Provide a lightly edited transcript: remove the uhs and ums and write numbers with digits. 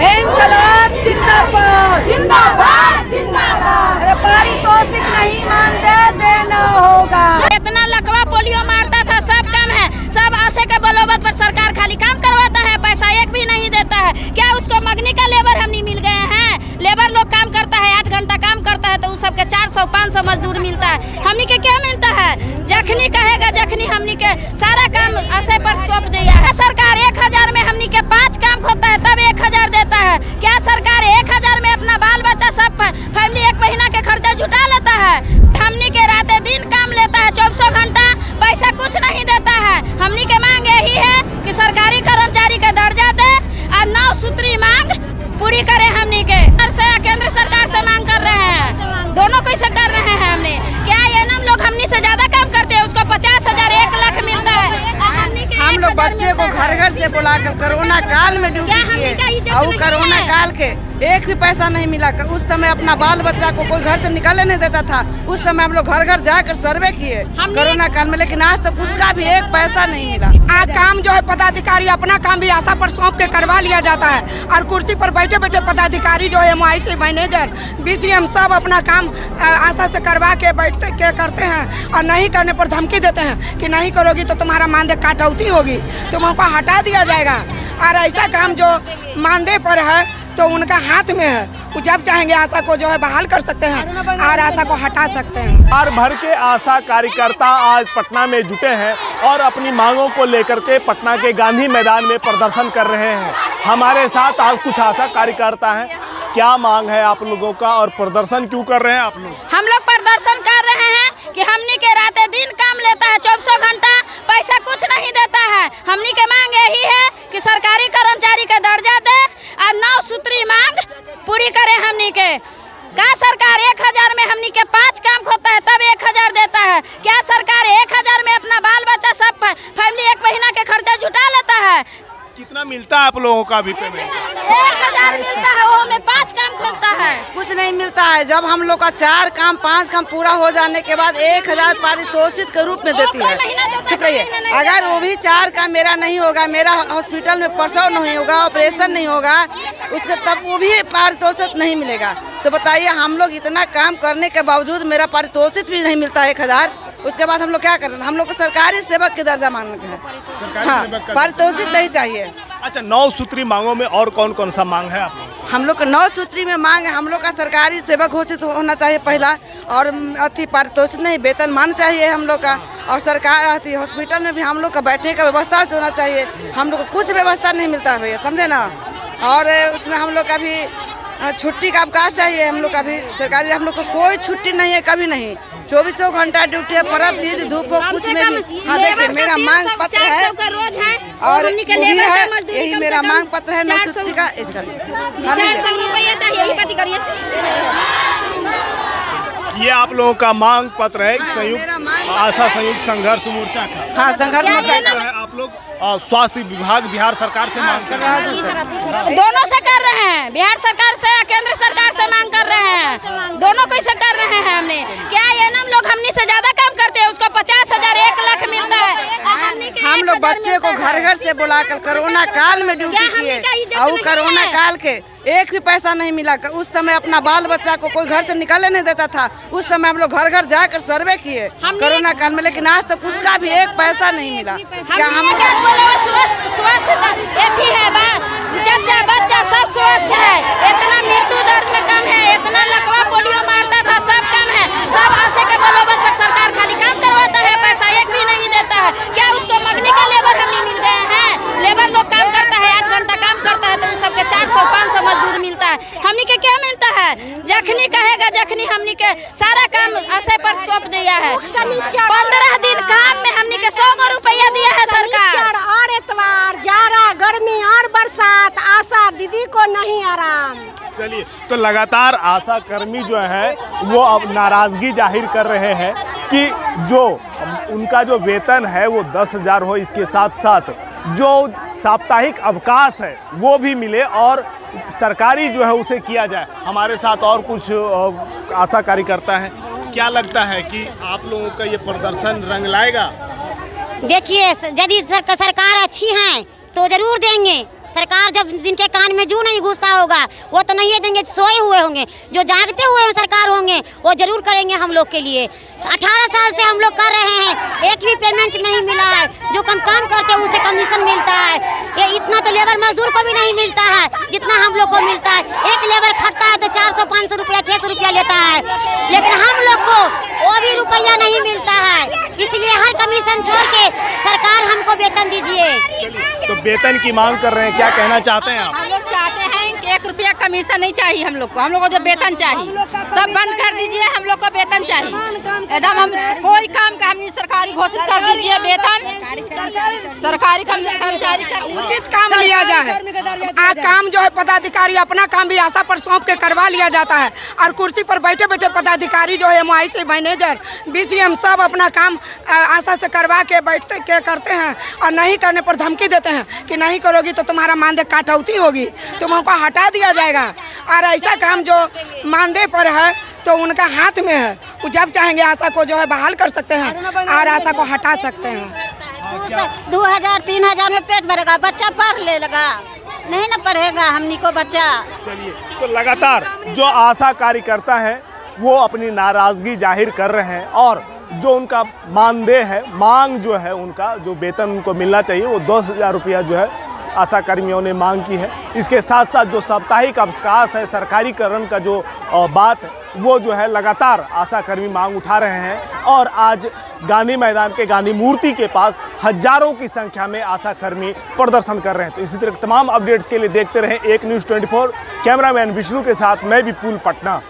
इंकलाब जिंदाबाद जिंदाबाद जिंदाबाद। अरे पारितोषिक नहीं मानते देना होगा। इतना लकवा पोलियो मारता था, सब कम है, सब आशे के बलोबत पर सरकार खाली काम करवाता है, पैसा एक भी नहीं देता है। क्या उसको मगनी का लेबर हम नहीं मिल गए हैं? लेबर लोग काम करता है, 8 घंटा काम करता है तो उस सबके 400-500 मजदूर मिलता है, हमनी के क्या मिलता है? जखनी कहेगा जखनी हमनी के सारा काम आशे पर सौंप दिया है सरकार। 1000 में हमनी के 5 काम होता है तब 1000 देता है। क्या सरकार 1000 में अपना बाल बच्चा सब फैमिली 1 महीना के खर्चा जुटा लेता है? हमनी के रात दिन काम लेता है 24 घंटा, पैसा कुछ नहीं देता है। हमनी के मांग यही है कि सरकारी कर्मचारी का दर्जा दे और 9 सूत्री मांग पूरी करे। हमनी के केंद्र सरकार से मांग कर रहे हैं, दोनों कैसे कर रहे हैं हमने। क्या ये नाम लोग हमनी से ज्यादा काम करते हैं, उसको 50,000 1 लाख मिलता है। हम लोग बच्चे को घर घर से बुलाकर कोरोना काल में ड्यूटी किए और कोरोना काल के एक भी पैसा नहीं मिला। उस समय अपना बाल बच्चा को कोई घर से निकलने नहीं देता था। उस समय हम लोग घर घर जाकर सर्वे किए कोरोना काल में, लेकिन आज तक उसका भी एक पैसा नहीं मिला। काम जो है पदाधिकारी अपना काम भी आशा पर सौंप के करवा लिया जाता है और कुर्सी पर बैठे बैठे पदाधिकारी जो है MIC मैनेजर BCM सब अपना काम आशा से करवा के बैठते के करते हैं और नहीं करने पर धमकी देते हैं कि नहीं करोगी तो तुम्हारा मानदेय कटौती होगी, तुमको हटा दिया जाएगा। और ऐसा काम जो मानदेय पर है तो उनका हाथ में है, वो जब चाहेंगे आशा को जो है बहाल कर सकते हैं और आशा को हटा सकते हैं। बिहार भर के आशा कार्यकर्ता आज पटना में जुटे हैं और अपनी मांगों को लेकर के पटना के गांधी मैदान में प्रदर्शन कर रहे हैं। हमारे साथ आज कुछ आशा कार्यकर्ता हैं। क्या मांग है आप लोगों का और प्रदर्शन क्यों कर रहे हैं आप लोग? हम लोग प्रदर्शन कर रहे हैं कि हमनी के रात दिन काम लेता है 24 घंटा, पैसा कुछ नहीं देता है। हमनी के मांग यही है कि सरकारी कर्मचारी का दर्जा दे और 9 सूत्री मांग पूरी करे। हमनी के क्या सरकार 1000 में हमनी के 5 काम होता है तब 1000 देता है? क्या सरकार 1000 में अपना बाल बच्चा सब फैमिली 1 महीना के खर्चा जुटा लेता है? कितना मिलता है आप लोगों का भी पेमेंट? 1000 मिलता है, वो में 5 काम खोलता है, कुछ नहीं मिलता है। जब हम लोग का 4 काम 5 काम पूरा हो जाने के बाद 1000 पारितोषिक के रूप में देती है। चुप रहिए। अगर वो भी 4 काम मेरा नहीं होगा, मेरा हॉस्पिटल में प्रसव नहीं होगा, ऑपरेशन नहीं होगा, उसके तब वो भी पारितोषिक नहीं मिलेगा। तो बताइए हम लोग इतना काम करने के बावजूद मेरा पारितोषिक भी नहीं मिलता 1000, उसके बाद हम लोग क्या करें? हम लोग को सरकारी सेवक के दर्जा मांगना है। हाँ, पारितोषिक नहीं चाहिए। अच्छा, 9 सूत्री मांगों में और कौन कौन सा मांग है आप लोग? हम लोग का 9 सूत्री में मांग है, हम लोग का सरकारी सेवक घोषित होना चाहिए पहला, और अति पारितोषिक नहीं वेतनमान चाहिए हम लोग का, और सरकार अति हॉस्पिटल में भी हम लोग का बैठने का व्यवस्था होना चाहिए। हम लोग को कुछ व्यवस्था नहीं मिलता है भैया, समझे ना। और उसमें हम लोग का भी छुट्टी का अवकाश चाहिए। हम लोग का भी सरकारी, हम लोग को कोई छुट्टी नहीं है, कभी नहीं। 24 घंटा ड्यूटी है, परब तीज धूप हो कुछ में भी। हाँ देखिए, मेरा मांग पत्र है और वो भी है, यही मेरा मांग पत्र है 9 सूत्री का। इसका 400 रुपया चाहिए। ये आप लोगों का मांग पत्र है संयुक्त आशा संयुक्त संघर्ष मोर्चा का। हाँ, संघर्ष मोर्चा है। आप लोग स्वास्थ्य विभाग बिहार सरकार से मांग कर रहे हैं? दोनों से कर रहे हैं, बिहार सरकार से केंद्र सरकार से मांग कर रहे हैं, दोनों कैसे कर रहे हैं हमने। क्या ये नाम लोग हमनी से ज्यादा काम करते हैं, उसको 50,000 1 लाख मिलता है। हम लोग बच्चे को घर घर से बुलाकर कोरोना काल में ड्यूटी किए और कोरोना काल के एक भी पैसा नहीं मिला। उस समय अपना बाल बच्चा को कोई घर से निकलने नहीं देता था। उस समय हम लोग घर घर जाकर सर्वे किए कोरोना काल में, लेकिन आज तक उसका भी एक पैसा नहीं मिला। क्या हम स्वस्थ है, बच्चा बच्चा सब स्वस्थ है, इतना मृत्यु दर में कम है, इतना लकवा पोलियो मारता था सब कम है, सब आशे के बलोबत पर सरकार खाली काम करवाता है, पैसा एक भी नहीं देता है। क्या उसको मगनी का लेबर हम नहीं मिल गए हैं? लेबर लोग काम करता है, 8 घंटा काम करता है तो उस सबके 400-500 मजदूर मिलता है। हमनी के क्या मिलता है? जखनी कहेगा जखनी हमनी के सारा काम आशे पर सौंप दिया है। 15 दिन काम में हमनी के 100 रुपया दिया है सरकार। और इतवार, जाड़ा, गर्मी और बरसात, आशा दीदी को नहीं आराम। चलिए, तो लगातार आशा कर्मी जो है वो अब नाराजगी जाहिर कर रहे हैं कि जो उनका जो वेतन है वो 10,000 हो, इसके साथ साथ जो साप्ताहिक अवकाश है वो भी मिले और सरकारी जो है उसे किया जाए। हमारे साथ और कुछ आशा कार्यकर्ता हैं। क्या लगता है कि आप लोगों का ये प्रदर्शन रंग लाएगा? देखिए, यदि सरकार अच्छी है तो जरूर देंगे। सरकार जब जिनके कान में जू नहीं घुसता होगा वो तो नहीं देंगे, सोए हुए होंगे। जो जागते हुए सरकार होंगे वो जरूर करेंगे हम लोग के लिए। 18 साल से हम लोग कर रहे हैं, एक भी पेमेंट नहीं मिला है। जो काम करते हैं उसे कमीशन मिलता है। ये इतना तो लेबर मजदूर को भी नहीं मिलता है जितना हम लोग को मिलता है। एक लेबर खटता है तो 400-500 रुपया 600 रुपया लेता है, लेकिन हम लोग को वो भी रुपया नहीं मिलता है। इसलिए हर कमीशन छोड़ के सरकार हमको वेतन दीजिए। तो वेतन की मांग कर रहे हैं, क्या कहना चाहते हैं आप? हम लोग चाहते हैं कि 1 रुपया कमीशन नहीं चाहिए हम लोग को जो वेतन चाहिए सब बंद कर दीजिए। हम लोग को वेतन चाहिए एकदम। हम कोई काम का हमने सरकारी घोषित कर दीजिए, वेतन सरकारी कर्मचारी का उचित काम लिया जाए। काम जो है पदाधिकारी अपना काम भी आशा पर सौंप के करवा लिया जाता है और कुर्सी पर बैठे बैठे पदाधिकारी जो है MIC मैनेजर BCM सब अपना काम आशा से करवा के बैठते के करते हैं और नहीं करने पर धमकी देते हैं कि नहीं करोगी तो तुम्हारा मानदेय काटौती होगी, तुमको हटा दिया जाएगा। और ऐसा काम जो मानदेय पर है तो उनका हाथ में है, वो जब चाहेंगे आशा को जो है बहाल कर सकते हैं और आशा को हटा सकते हैं। 2000-3000 में पेट भरेगा, बच्चा पढ़ ले लगा, नहीं ना पढ़ेगा हमनी को बच्चा। चलिए, तो लगातार जो आशा कार्यकर्ता है वो अपनी नाराजगी जाहिर कर रहे हैं और जो उनका मानदेय है, मांग जो है उनका जो वेतन उनको मिलना चाहिए वो 10,000 रुपया जो है आशा कर्मियों ने मांग की है। इसके साथ साथ जो साप्ताहिक अवकाश है, सरकारीकरण का जो बात है वो जो है लगातार आशा कर्मी मांग उठा रहे हैं। और आज गांधी मैदान के गांधी मूर्ति के पास हजारों की संख्या में आशा कर्मी प्रदर्शन कर रहे हैं। तो इसी तरह तमाम अपडेट्स के लिए देखते रहें एक न्यूज़ 24। कैमरामैन विष्णु के साथ मैं विपुल, पटना।